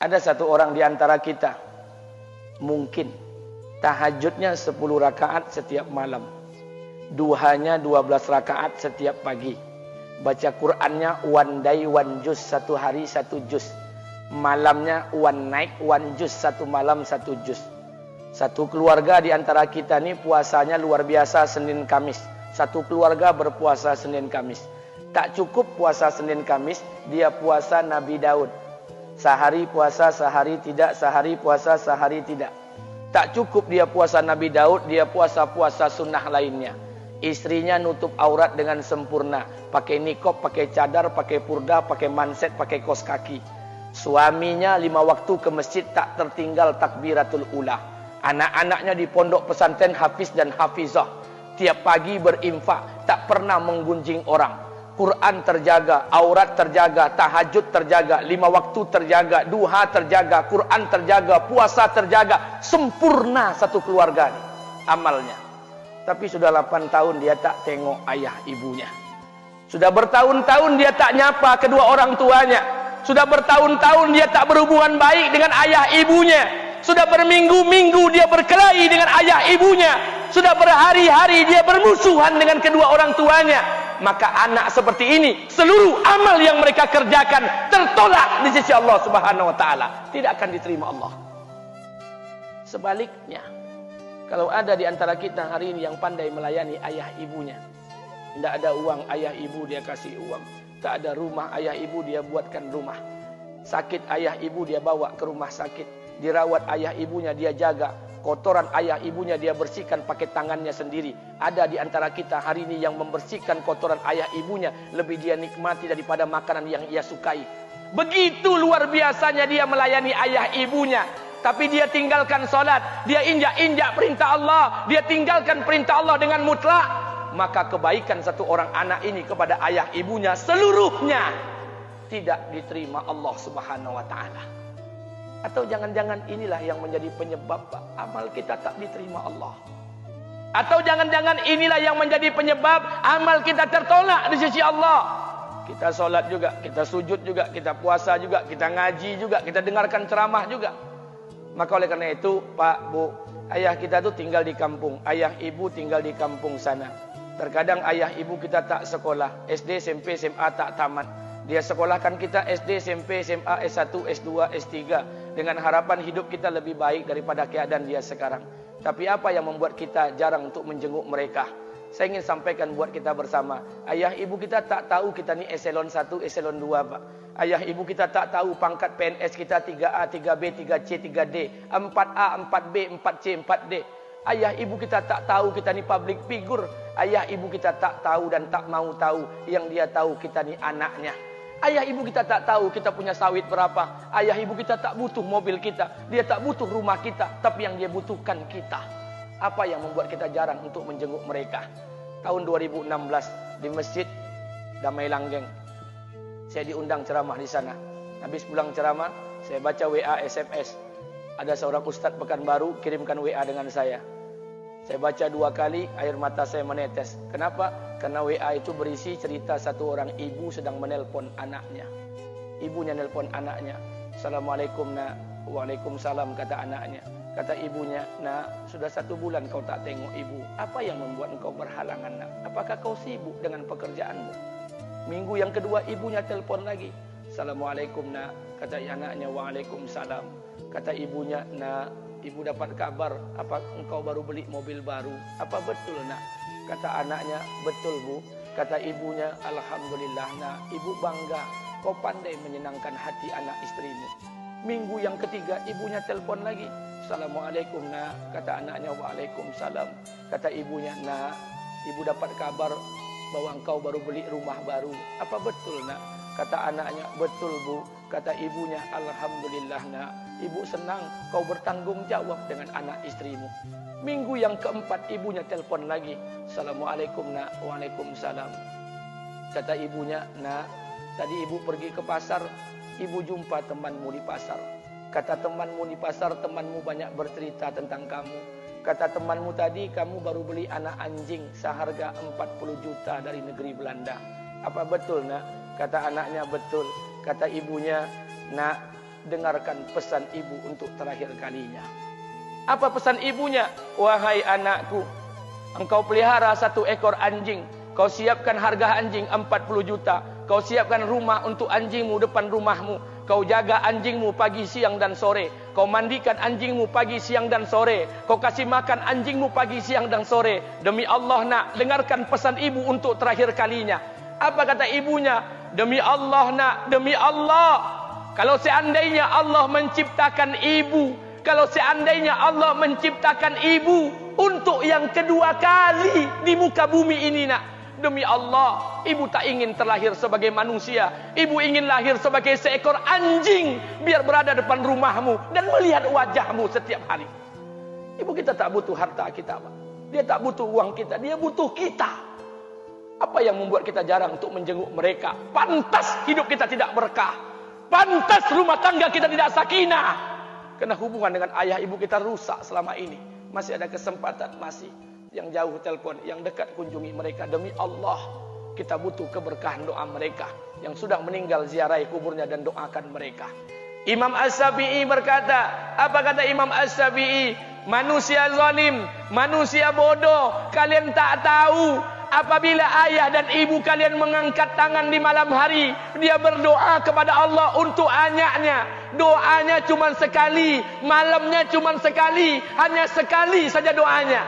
Ada satu orang di antara kita, mungkin tahajudnya 10 rakaat setiap malam, duhanya 12 rakaat setiap pagi, baca Qur'annya one day one juz, satu hari satu juz, malamnya one night one juz, satu malam satu juz. Satu keluarga di antara kita ini puasanya luar biasa Senin Kamis. Satu keluarga berpuasa Senin Kamis. Tak cukup puasa Senin Kamis, dia puasa Nabi Daud. Sehari puasa, sehari tidak, sehari puasa, sehari tidak. Tak cukup dia puasa Nabi Daud, dia puasa-puasa sunnah lainnya. Istrinya nutup aurat dengan sempurna. Pakai nikob, pakai cadar, pakai purda, pakai manset, pakai kos kaki. Suaminya 5 waktu ke masjid tak tertinggal takbiratul ula. Anak-anaknya di pondok pesantren hafiz dan hafizah. Tiap pagi berinfak, tak pernah menggunjing orang. Quran terjaga, aurat terjaga, tahajud terjaga, 5 waktu terjaga, duha terjaga, Quran terjaga, puasa terjaga. Sempurna satu keluarga ini amalnya. Tapi sudah 8 tahun dia tak tengok ayah ibunya. Sudah bertahun-tahun dia tak nyapa kedua orang tuanya. Sudah bertahun-tahun dia tak berhubungan baik dengan ayah ibunya. Sudah berminggu-minggu dia berkelahi dengan ayah ibunya. Sudah berhari-hari dia bermusuhan dengan kedua orang tuanya. Maka anak seperti ini, seluruh amal yang mereka kerjakan tertolak di sisi Allah Subhanahu wa taala, tidak akan diterima Allah. Sebaliknya, kalau ada di antara kita hari ini yang pandai melayani ayah ibunya, tidak ada uang ayah ibu dia kasih uang, tak ada rumah ayah ibu dia buatkan rumah, sakit ayah ibu dia bawa ke rumah sakit, dirawat ayah ibunya dia jaga, kotoran ayah ibunya dia bersihkan pakai tangannya sendiri. Ada di antara kita hari ini yang membersihkan kotoran ayah ibunya lebih dia nikmati daripada makanan yang ia sukai. Begitu luar biasanya dia melayani ayah ibunya. Tapi dia tinggalkan solat, dia injak-injak perintah Allah, dia tinggalkan perintah Allah dengan mutlak. Maka kebaikan satu orang anak ini kepada ayah ibunya seluruhnya tidak diterima Allah Subhanahu wa taala. Atau jangan-jangan inilah yang menjadi penyebab amal kita tak diterima Allah. Atau jangan-jangan inilah yang menjadi penyebab amal kita tertolak di sisi Allah. Kita solat juga, kita sujud juga, kita puasa juga, kita ngaji juga, kita dengarkan ceramah juga. Maka oleh karena itu, Pak, Bu, ayah kita tuh tinggal di kampung, ayah ibu tinggal di kampung sana. Terkadang ayah ibu kita tak sekolah, SD, SMP, SMA tak tamat. Dia sekolahkan kita SD, SMP, SMA, S1, S2, S3 dengan harapan hidup kita lebih baik daripada keadaan dia sekarang. Tapi apa yang membuat kita jarang untuk menjenguk mereka? Saya ingin sampaikan buat kita bersama. Ayah ibu kita tak tahu kita ni eselon 1, eselon 2, Pak. Ayah ibu kita tak tahu pangkat PNS kita 3A, 3B, 3C, 3D, 4A, 4B, 4C, 4D. Ayah ibu kita tak tahu kita ni public figure. Ayah ibu kita tak tahu dan tak mau tahu. Yang dia tahu kita ni anaknya. Ayah ibu kita tak tahu kita punya sawit berapa. Ayah ibu kita tak butuh mobil kita. Dia tak butuh rumah kita. Tapi yang dia butuhkan kita. Apa yang membuat kita jarang untuk menjenguk mereka? Tahun 2016 di Masjid Damai Langgeng. Saya diundang ceramah di sana. Habis pulang ceramah, saya baca WA SMS. Ada seorang ustadz Pekanbaru kirimkan WA dengan saya. Saya baca 2 kali, air mata saya menetes. Kenapa? Karena WA itu berisi cerita satu orang ibu sedang menelpon anaknya. Ibunya nelpon anaknya. Assalamualaikum nak. Waalaikumsalam kata anaknya. Kata ibunya, nak, sudah 1 bulan kau tak tengok ibu. Apa yang membuat engkau berhalangan nak? Apakah kau sibuk dengan pekerjaanmu? Minggu yang kedua ibunya telpon lagi. Assalamualaikum nak. Kata anaknya, waalaikumsalam. Kata ibunya, nak, ibu dapat kabar apa engkau baru beli mobil baru. Apa betul nak? Kata anaknya, betul bu. Kata ibunya, alhamdulillah nak, ibu bangga. Kau pandai menyenangkan hati anak istrimu. Minggu yang ketiga ibunya telpon lagi. Assalamualaikum nak. Kata anaknya, waalaikumsalam. Kata ibunya, nak, ibu dapat kabar bahwa engkau baru beli rumah baru. Apa betul nak? Kata anaknya, betul bu. Kata ibunya, alhamdulillah nak, ibu senang kau bertanggung jawab dengan anak istrimu. Minggu yang keempat ibunya telpon lagi. Assalamualaikum nak. Waalaikumsalam. Kata ibunya, nak, tadi ibu pergi ke pasar, ibu jumpa temanmu di pasar. Kata temanmu di pasar, temanmu banyak bercerita tentang kamu. Kata temanmu tadi, kamu baru beli anak anjing seharga 40 juta dari negeri Belanda. Apa betul nak? Kata anaknya, betul. Kata ibunya, nak, dengarkan pesan ibu untuk terakhir kalinya. Apa pesan ibunya? Wahai anakku, engkau pelihara 1 ekor anjing. Kau siapkan harga anjing 40 juta. Kau siapkan rumah untuk anjingmu depan rumahmu. Kau jaga anjingmu pagi, siang, dan sore. Kau mandikan anjingmu pagi, siang, dan sore. Kau kasih makan anjingmu pagi, siang, dan sore. Demi Allah nak, dengarkan pesan ibu untuk terakhir kalinya. Apa kata ibunya? Demi Allah nak, demi Allah. Kalau seandainya Allah menciptakan ibu, kalau seandainya Allah menciptakan ibu untuk yang kedua kali di muka bumi ini nak, demi Allah, ibu tak ingin terlahir sebagai manusia. Ibu ingin lahir sebagai seekor anjing, biar berada depan rumahmu dan melihat wajahmu setiap hari. Ibu kita tak butuh harta kita, Pak. Dia tak butuh uang kita, dia butuh kita. Apa yang membuat kita jarang untuk menjenguk mereka? Pantas hidup kita tidak berkah. Pantas rumah tangga kita tidak sakinah. Karena hubungan dengan ayah ibu kita rusak selama ini. Masih ada kesempatan, masih. Yang jauh telepon, yang dekat kunjungi mereka. Demi Allah, kita butuh keberkahan doa mereka. Yang sudah meninggal, ziarahi kuburnya dan doakan mereka. Imam As-Syafi'i berkata, apa kata Imam As-Syafi'i? Manusia zalim, manusia bodoh, kalian tak tahu apabila ayah dan ibu kalian mengangkat tangan di malam hari, dia berdoa kepada Allah untuk anaknya. Doanya cuma sekali, malamnya cuma sekali, hanya sekali saja doanya.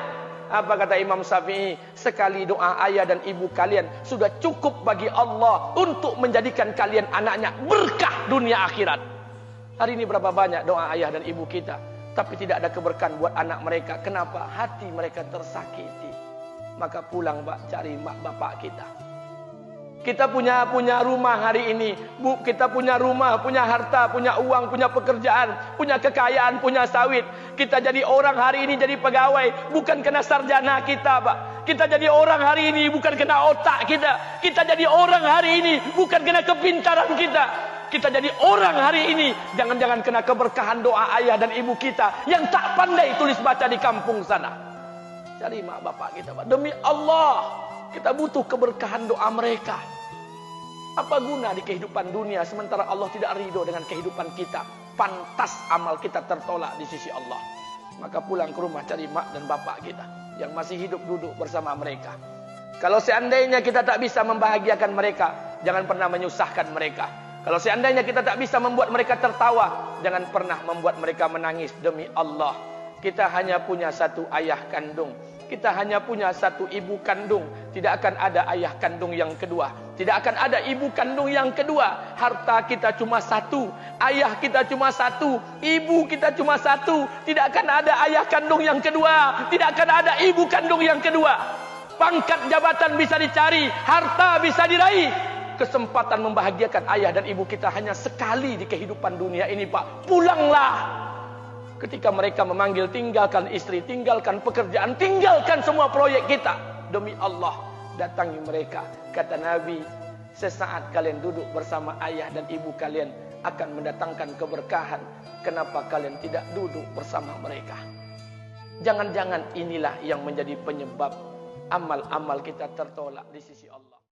Apa kata Imam Syafi'i? Sekali doa ayah dan ibu kalian sudah cukup bagi Allah untuk menjadikan kalian anaknya berkah dunia akhirat. Hari ini berapa banyak doa ayah dan ibu kita, tapi tidak ada keberkahan buat anak mereka. Kenapa? Hati mereka tersakiti. Maka pulang, Pak, cari mak bapak kita. Kita punya rumah hari ini, Bu, kita punya rumah, punya harta, punya uang, punya pekerjaan, punya kekayaan, punya sawit. Kita jadi orang hari ini jadi pegawai bukan kena sarjana kita, Pak. Kita jadi orang hari ini bukan kena otak kita. Kita jadi orang hari ini bukan kena kepintaran kita. Kita jadi orang hari ini jangan-jangan kena keberkahan doa ayah dan ibu kita yang tak pandai tulis baca di kampung sana. Cari mak bapak kita, Pak. Demi Allah, kita butuh keberkahan doa mereka. Apa guna di kehidupan dunia sementara Allah tidak ridho dengan kehidupan kita? Pantas amal kita tertolak di sisi Allah. Maka pulang ke rumah cari mak dan bapak kita yang masih hidup, duduk bersama mereka. Kalau seandainya kita tak bisa membahagiakan mereka, jangan pernah menyusahkan mereka. Kalau seandainya kita tak bisa membuat mereka tertawa, jangan pernah membuat mereka menangis. Demi Allah, kita hanya punya 1 ayah kandung. Kita hanya punya 1 ibu kandung. Tidak akan ada ayah kandung yang kedua. Tidak akan ada ibu kandung yang kedua. Harta kita cuma 1. Ayah kita cuma 1. Ibu kita cuma 1. Tidak akan ada ayah kandung yang kedua. Tidak akan ada ibu kandung yang kedua. Pangkat jabatan bisa dicari. Harta bisa diraih. Kesempatan membahagiakan ayah dan ibu kita hanya sekali di kehidupan dunia ini, Pak. Pulanglah. Ketika mereka memanggil, tinggalkan istri, tinggalkan pekerjaan, tinggalkan semua proyek kita. Demi Allah, datangi mereka. Kata Nabi, sesaat kalian duduk bersama ayah dan ibu kalian akan mendatangkan keberkahan. Kenapa kalian tidak duduk bersama mereka? Jangan-jangan inilah yang menjadi penyebab amal-amal kita tertolak di sisi Allah.